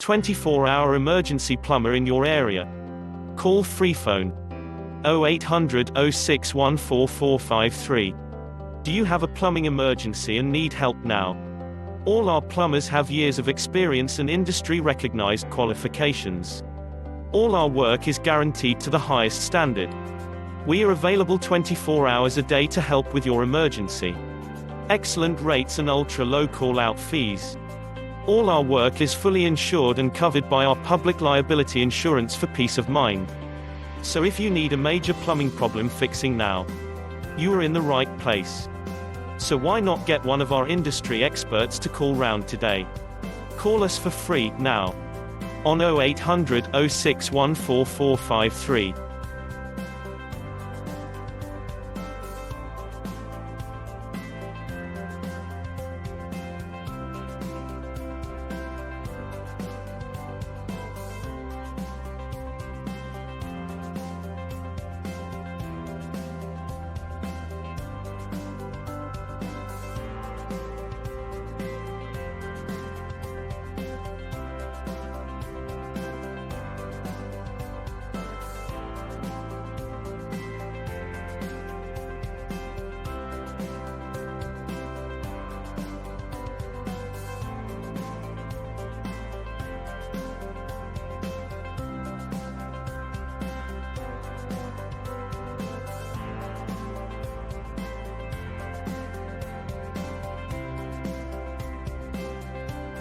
24-hour emergency plumber in your area. Call free phone 0800 06144453. Do you have a plumbing emergency and need help now? All our plumbers have years of experience and industry-recognized qualifications. All our work is guaranteed to the highest standard. We are available 24 hours a day to help with your emergency. Excellent rates and ultra-low call-out fees. All our work is fully insured and covered by our public liability insurance for peace of mind. So if you need a major plumbing problem fixing now, you are in the right place. So why not get one of our industry experts to call round today? Call us for free now on 0800 06144453.